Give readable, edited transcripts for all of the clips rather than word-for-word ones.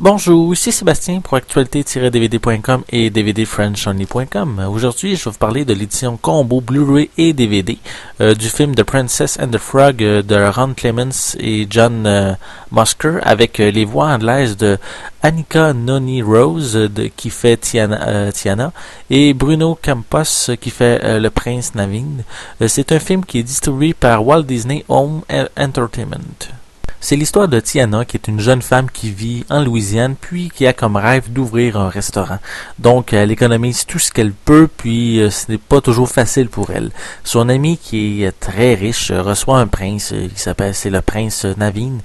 Bonjour, ici Sébastien pour actualité-dvd.com et dvdfrenchonly.com. Aujourd'hui, je vais vous parler de l'édition combo Blu-ray et DVD du film The Princess and the Frog de Ron Clements et John Musker avec les voix anglaises de Annika Noni Rose qui fait Tiana et Bruno Campos qui fait le prince Naveen. C'est un film qui est distribué par Walt Disney Home Entertainment. C'est l'histoire de Tiana, qui est une jeune femme qui vit en Louisiane, puis qui a comme rêve d'ouvrir un restaurant. Donc, elle économise tout ce qu'elle peut, puis ce n'est pas toujours facile pour elle. Son ami, qui est très riche, reçoit un prince, c'est le prince Naveen,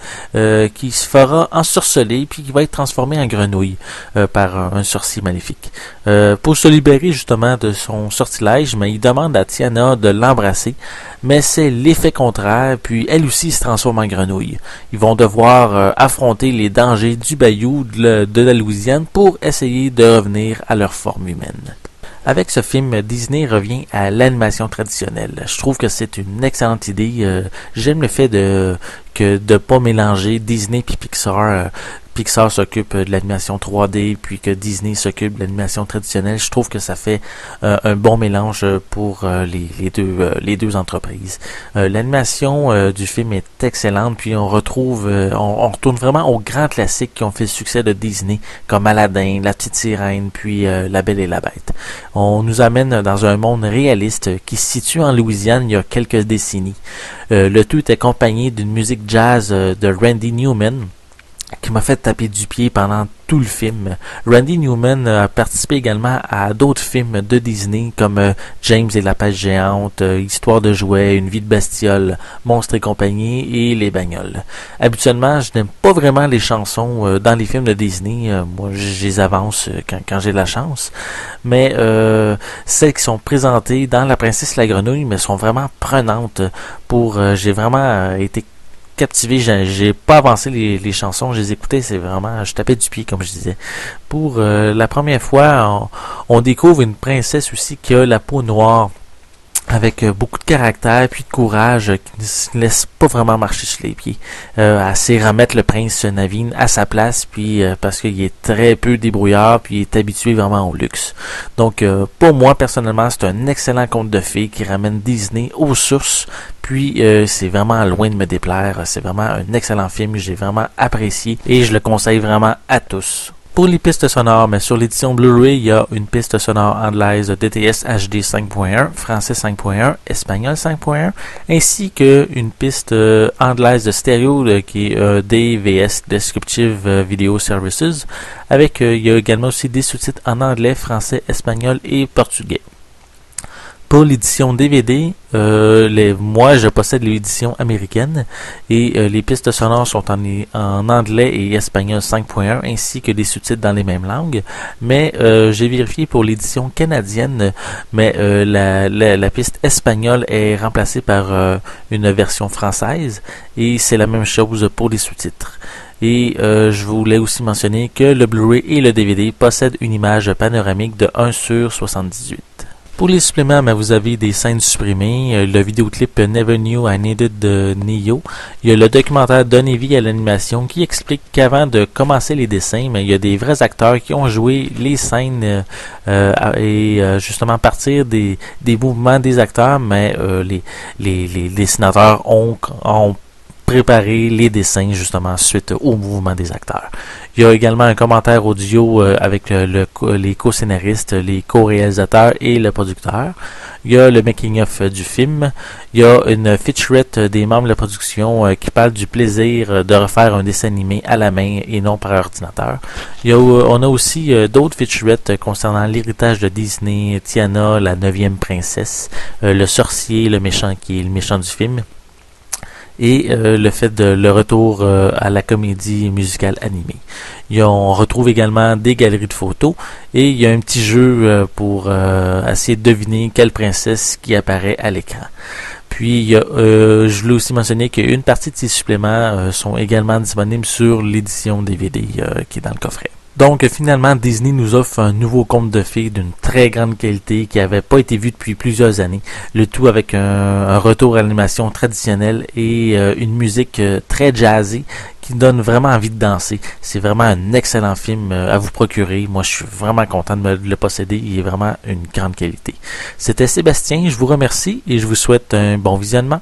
qui se fera ensorceler, puis qui va être transformé en grenouille par un sorcier maléfique. Pour se libérer justement de son sortilège, mais il demande à Tiana de l'embrasser, mais c'est l'effet contraire, puis elle aussi se transforme en grenouille. Ils vont devoir affronter les dangers du bayou de la Louisiane pour essayer de revenir à leur forme humaine. Avec ce film, Disney revient à l'animation traditionnelle. Je trouve que c'est une excellente idée. J'aime le fait de pas mélanger Disney et Pixar. Pixar s'occupe de l'animation 3D, puis que Disney s'occupe de l'animation traditionnelle. Je trouve que ça fait un bon mélange pour les deux entreprises. L'animation du film est excellente, puis on retourne vraiment aux grands classiques qui ont fait le succès de Disney, comme Aladdin, La Petite Sirène, puis La Belle et la Bête. On nous amène dans un monde réaliste qui se situe en Louisiane il y a quelques décennies. Le tout est accompagné d'une musique jazz de Randy Newman, qui m'a fait taper du pied pendant tout le film. Randy Newman a participé également à d'autres films de Disney comme James et la page géante, Histoire de jouets, Une vie de bestiole, Monstres et compagnie et Les bagnoles. Habituellement, je n'aime pas vraiment les chansons dans les films de Disney. Moi, je les avance quand j'ai la chance. Mais celles qui sont présentées dans La Princesse et la Grenouille mais sont vraiment prenantes j'ai vraiment été captivé. J'ai pas avancé les chansons, je les écoutais, c'est vraiment, je tapais du pied comme je disais. Pour la première fois, on découvre une princesse aussi qui a la peau noire, avec beaucoup de caractère puis de courage, qui ne se laisse pas vraiment marcher sur les pieds. Elle sait remettre le prince Naveen à sa place, puis parce qu'il est très peu débrouillard, puis il est habitué vraiment au luxe. Donc pour moi personnellement, c'est un excellent conte de fées qui ramène Disney aux sources, puis c'est vraiment loin de me déplaire. C'est vraiment un excellent film que j'ai vraiment apprécié et je le conseille vraiment à tous. Pour les pistes sonores, mais sur l'édition Blu-ray, il y a une piste sonore anglaise DTS HD 5.1, français 5.1, espagnol 5.1, ainsi qu'une piste anglaise de stéréo qui est DVS, Descriptive Video Services, avec il y a également aussi des sous-titres en anglais, français, espagnol et portugais. Pour l'édition DVD, moi je possède l'édition américaine et les pistes sonores sont en anglais et espagnol 5.1 ainsi que des sous-titres dans les mêmes langues. Mais j'ai vérifié pour l'édition canadienne, mais la piste espagnole est remplacée par une version française et c'est la même chose pour les sous-titres. Et je voulais aussi mentionner que le Blu-ray et le DVD possèdent une image panoramique de 1/78. Pour les suppléments, vous avez des scènes supprimées, le vidéoclip Never Knew I Needed de Neo. Il y a le documentaire Donner vie à l'animation qui explique qu'avant de commencer les dessins, il y a des vrais acteurs qui ont joué les scènes et justement partir des mouvements des acteurs, mais les dessinateurs ont préparer les dessins justement suite au mouvement des acteurs. Il y a également un commentaire audio avec les co-scénaristes, les co-réalisateurs et le producteur. Il y a le making-of du film. Il y a une featurette des membres de la production qui parle du plaisir de refaire un dessin animé à la main et non par ordinateur. On a aussi d'autres featurettes concernant l'héritage de Disney, Tiana, la 9e princesse, le sorcier, le méchant qui est le méchant du film, et le fait de le retour à la comédie musicale animée. On retrouve également des galeries de photos et il y a un petit jeu pour essayer de deviner quelle princesse qui apparaît à l'écran. Puis, je voulais aussi mentionner qu'une partie de ces suppléments sont également disponibles sur l'édition DVD qui est dans le coffret. Donc finalement, Disney nous offre un nouveau conte de fées d'une très grande qualité qui n'avait pas été vu depuis plusieurs années. Le tout avec un retour à l'animation traditionnelle et une musique très jazzée qui donne vraiment envie de danser. C'est vraiment un excellent film à vous procurer. Moi, je suis vraiment content de me le posséder. Il est vraiment une grande qualité. C'était Sébastien, je vous remercie et je vous souhaite un bon visionnement.